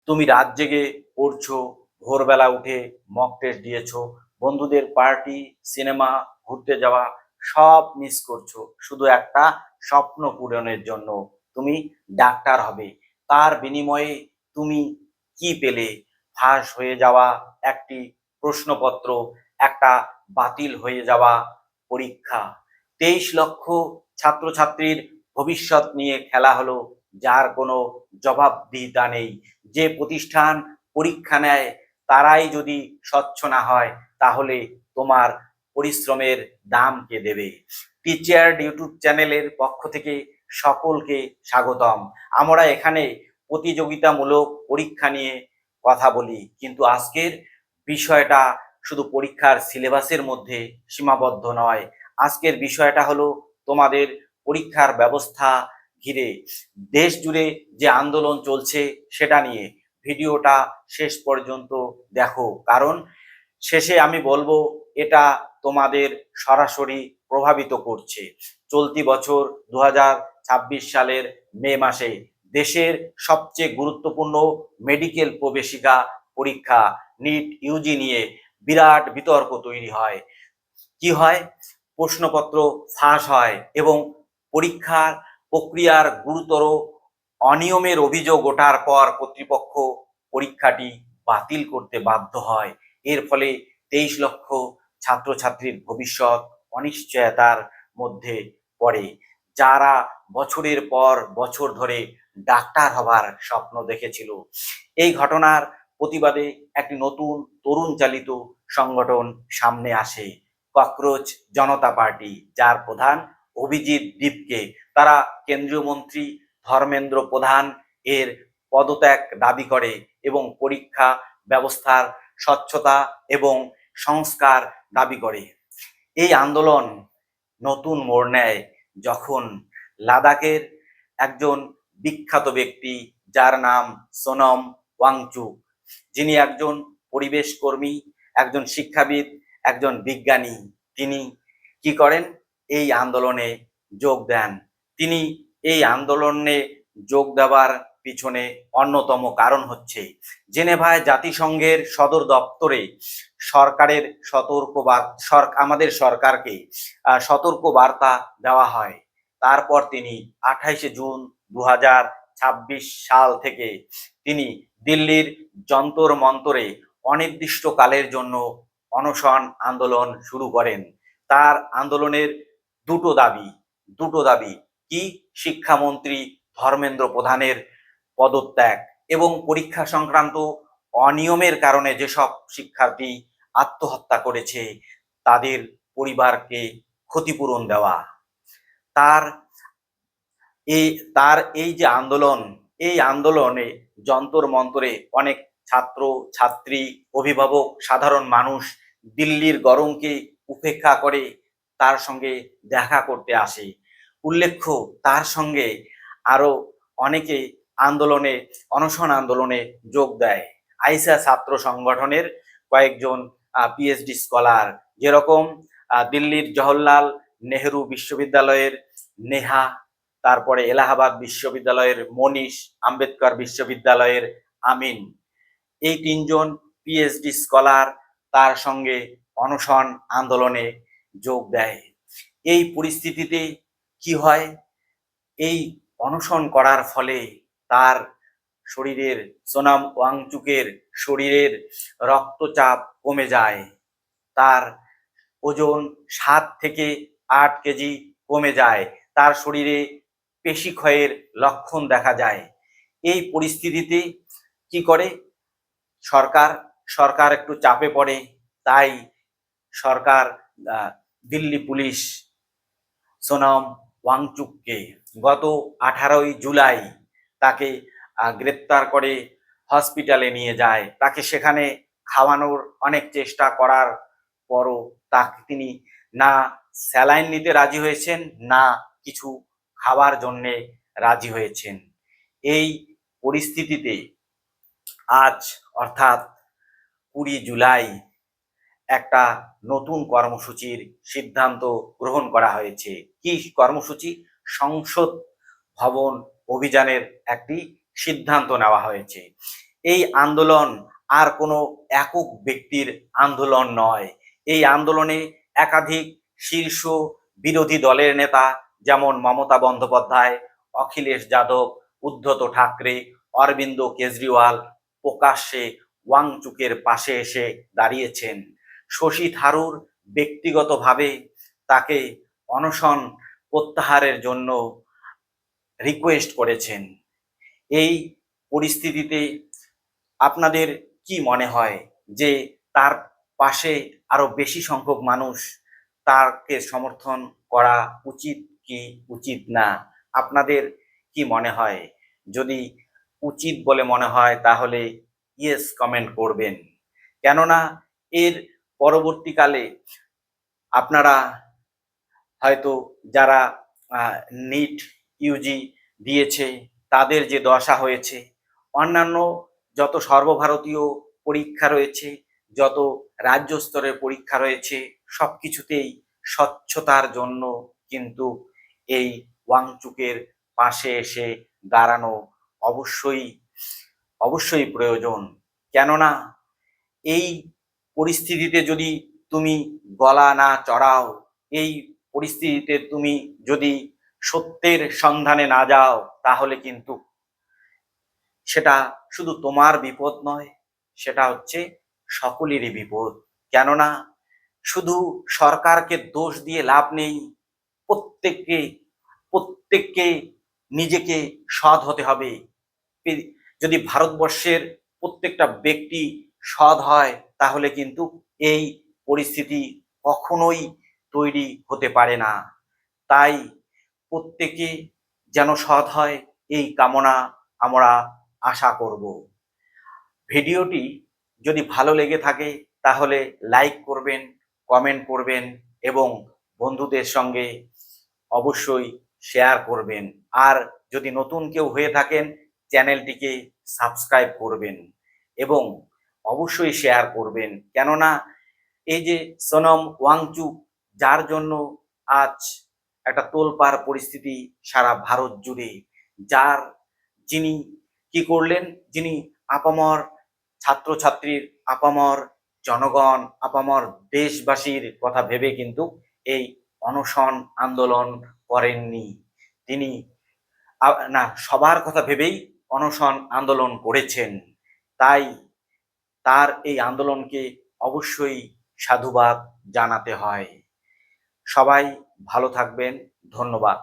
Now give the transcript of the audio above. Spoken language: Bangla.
তুমি রাত জেগে পড়ছো, ভোরবেলা উঠে মক টেস্ট দিয়েছো, বন্ধুদের পার্টি, সিনেমা, ঘুরতে যাওয়া সব মিস করছো শুধু একটা স্বপ্ন পূরণের জন্য। তুমি ডাক্তার হবে। তার বিনিময়ে তুমি কি পেলে? ফাঁস হয়ে যাওয়া একটি প্রশ্নপত্র, একটা বাতিল হয়ে যাওয়া পরীক্ষা। 23 লক্ষ ছাত্রছাত্রীর ভবিষ্যৎ নিয়ে খেলা হলো, যার কোনো জবাবদিহিতা নেই। যে প্রতিষ্ঠান পরীক্ষা নেয় তারাই যদি স্বচ্ছ না হয়, তাহলে তোমার পরিশ্রমের দাম কে দেবে? টিচার ইউটিউব চ্যানেলের পক্ষ থেকে সকলকে স্বাগতম। আমরা এখানে প্রতিযোগিতামূলক পরীক্ষা নিয়ে কথা বলি, কিন্তু আজকের বিষয়টা শুধু পরীক্ষার সিলেবাসের মধ্যে সীমাবদ্ধ নয়। আজকের বিষয়টা হলো তোমাদের পরীক্ষার ব্যবস্থা ঘিরে দেশ জুড়ে যে আন্দোলন চলছে সেটা নিয়ে। ভিডিওটা শেষ পর্যন্ত দেখো, কারণ শেষে আমি বলবো এটা তোমাদের সরাসরি প্রভাবিত করছে। চলতি বছর 2026 সালের মে মাসে দেশের সবচেয়ে গুরুত্বপূর্ণ মেডিকেল প্রবেশিকা পরীক্ষা নিট ইউজি নিয়ে বিরাট বিতর্ক তৈরি হয়। কি হয়? প্রশ্নপত্র ফাঁস হয় এবং পরীক্ষার প্রক্রিয়ার গুরুতর অনিয়মের অভিযোগ ওঠার পর কর্তৃপক্ষ পরীক্ষাটি বাতিল করতে বাধ্য হয়। এর ফলে 23 লক্ষ ছাত্রছাত্রীর ভবিষ্যৎ অনিশ্চয়তার মধ্যে পড়ে। যারা বছরের পর বছর ধরে ডাক্তার হবার স্বপ্ন দেখেছিল। এই ঘটনার প্রতিবাদে একটি নতুন তরুণ চালিত সংগঠন সামনে আসে, ককরোচ জনতা পার্টি, যার প্রধান অভিজিৎ দীপকে। তারা কেন্দ্রীয় মন্ত্রী ধর্মেন্দ্র প্রধান এর পদত্যাগ দাবি করে এবং পরীক্ষা ব্যবস্থার স্বচ্ছতা এবং সংস্কার দাবি করে। এই আন্দোলন নতুন মোড় নেয় যখন লাদাখের একজন বিখ্যাত ব্যক্তি, যার নাম সোনম ওয়াংচুক, যিনি একজন পরিবেশ কর্মী, একজন শিক্ষাবিদ, একজন বিজ্ঞানী, তিনি কি করেন? এই আন্দোলনে যোগ দেন। তিনি এই আন্দোলনে যোগ দেওয়ার পিছনে অন্যতম কারণ হচ্ছে জেনেভায় জাতিসংঘের সদর দপ্তরে সরকারের আমাদের সরকারকে সতর্ক বার্তা দেওয়া হয়। তারপর তিনি 28 জুন 2026 সাল থেকে তিনি দিল্লির যন্তর মন্তরে অনির্দিষ্টকালের জন্য অনশন আন্দোলন শুরু করেন। তার আন্দোলনের দুটো দাবি কি? শিক্ষামন্ত্রী ধর্মেন্দ্র প্রধানের পদত্যাগ এবং পরীক্ষা সংক্রান্ত অনিয়মের কারণে যেসব শিক্ষার্থী আত্মহত্যা করেছে তাদের পরিবারকে ক্ষতিপূরণ দেওয়া। তার এই তার এই যে আন্দোলন, এই আন্দোলনে যন্তর মন্তরে অনেক ছাত্র ছাত্রী, অভিভাবক, সাধারণ মানুষ দিল্লির গরমকে উপেক্ষা করে তার সঙ্গে দেখা করতে আসে। উল্লেখ্য, তার সঙ্গে আরো অনেকে অনশন আন্দোলনে যোগ দেয়। আইসা ছাত্র সংগঠনের কয়েকজন পিএইচডি স্কলার, যেরকম দিল্লির জওহরলাল নেহেরু বিশ্ববিদ্যালয়ের নেহা, তারপরে এলাহাবাদ বিশ্ববিদ্যালয়ের মনীষ, আম্বেদকর বিশ্ববিদ্যালয়ের আমিন, এই তিনজন পিএইচডি স্কলার তার সঙ্গে অনশন আন্দোলনে যোগ দেয়। এই পরিস্থিতিতে কি হয়? এই অনশন করার ফলে তার শরীরের, সোনাম ওয়াংচুকের শরীরের রক্তচাপ কমে যায়। তার ওজন 7 থেকে 8 কেজি কমে যায়। তার শরীরে পেশি ক্ষয়ের লক্ষণ দেখা যায়। এই পরিস্থিতিতে কি করে সরকার? সরকার একটু চাপে পড়ে। তাই সরকার, দিল্লি পুলিশ সোনম ওয়াংচুককে গত 18 জুলাই তাকে গ্রেপ্তার করে হসপিটালে নিয়ে যায়। তাকে সেখানে খাওয়ানোর অনেক চেষ্টা করার পরও তিনি না স্যালাইন নিতে রাজি হয়েছেন, না কিছু খাওয়ার জন্যে রাজি হয়েছেন। এই পরিস্থিতিতে আজ অর্থাৎ 20 জুলাই একটা নতুন কর্মসূচির সিদ্ধান্ত গ্রহণ করা হয়েছে। কি কর্মসূচি? সংসদ ভবন অভিযানের একটি সিদ্ধান্ত নেওয়া হয়েছে। এই আন্দোলন আর কোনো একক ব্যক্তির আন্দোলন নয়। এই আন্দোলনে একাধিক শীর্ষ বিরোধী দলের নেতা যেমন মমতা বন্দ্যোপাধ্যায়, অখিলেশ যাদব, উদ্ধত ঠাকরে, অরবিন্দ কেজরিওয়াল প্রকাশ্যে ওয়াংচুকের পাশে এসে দাঁড়িয়েছেন। শশী থারুর ব্যক্তিগতভাবে তাকে অনশন প্রত্যাহারের জন্য রিকোয়েস্ট করেছেন। এই পরিস্থিতিতে আপনাদের কি মনে হয় যে তার পাশে আরো বেশি সংখ্যক মানুষ তাকে সমর্থন করা উচিত কি উচিত না? আপনাদের কি মনে হয়? যদি উচিত বলে মনে হয় তাহলে ইয়েস কমেন্ট করবেন। কেননা এর পরবর্তীকালে আপনারা হয়তো যারা নিট ইউজি দিয়েছে তাদের যে দশা হয়েছে, অন্যান্য যত সর্বভারতীয় পরীক্ষা রয়েছে, যত রাজ্য স্তরের পরীক্ষা রয়েছে, সব কিছুতেই স্বচ্ছতার জন্য কিন্তু এই ওয়াংচুকের পাশে এসে দাঁড়ানো অবশ্যই অবশ্যই প্রয়োজন। কেননা এই পরিস্থিতিতে যদি তুমি গলা না চড়াও, এই পরিস্থিতিতে তুমি যদি সত্যের সন্ধানে না যাও, তাহলে কিন্তু সেটা শুধু তোমার বিপদ নয়, সেটা হচ্ছে সকলেরই বিপদ। কেননা শুধু সরকারকে দোষ দিয়ে লাভ নেই। প্রত্যেককে প্রত্যেককে নিজেকে সৎ হতে হবে। যদি ভারতবর্ষের প্রত্যেকটা ব্যক্তি সৎ হয়, তাহলে কিন্তু এই পরিস্থিতি কখনোই তৈরি হতে পারে না। তাই প্রত্যেকে যেন সৎ হয়, এই কামনা আমরা আশা করব। ভিডিওটি যদি ভালো লেগে থাকে তাহলে লাইক করবেন, কমেন্ট করবেন এবং বন্ধুদের সঙ্গে অবশ্যই শেয়ার করবেন। আর যদি নতুন কেউ হয়ে থাকেন, চ্যানেলটিকে সাবস্ক্রাইব করবেন এবং অবশ্যই শেয়ার করবেন। কেননা এই যে সোনম ওয়াংচুক, যার জন্য আজ একটা তোলপাড় পরিস্থিতি সারা ভারত জুড়ে, যার যিনি কি করলেন, যিনি আপামর ছাত্রছাত্রীর, আপামর জনগণ, আপামর দেশবাসীর কথা ভেবে কিন্তু এই অনশন আন্দোলন করেননি। তিনি না, সবার কথা ভেবেই অনশন আন্দোলন করেছেন। তাই তার এই আন্দোলনকে অবশ্যই সাধুবাদ জানাতে হয়। সবাই ভালো থাকবেন। ধন্যবাদ।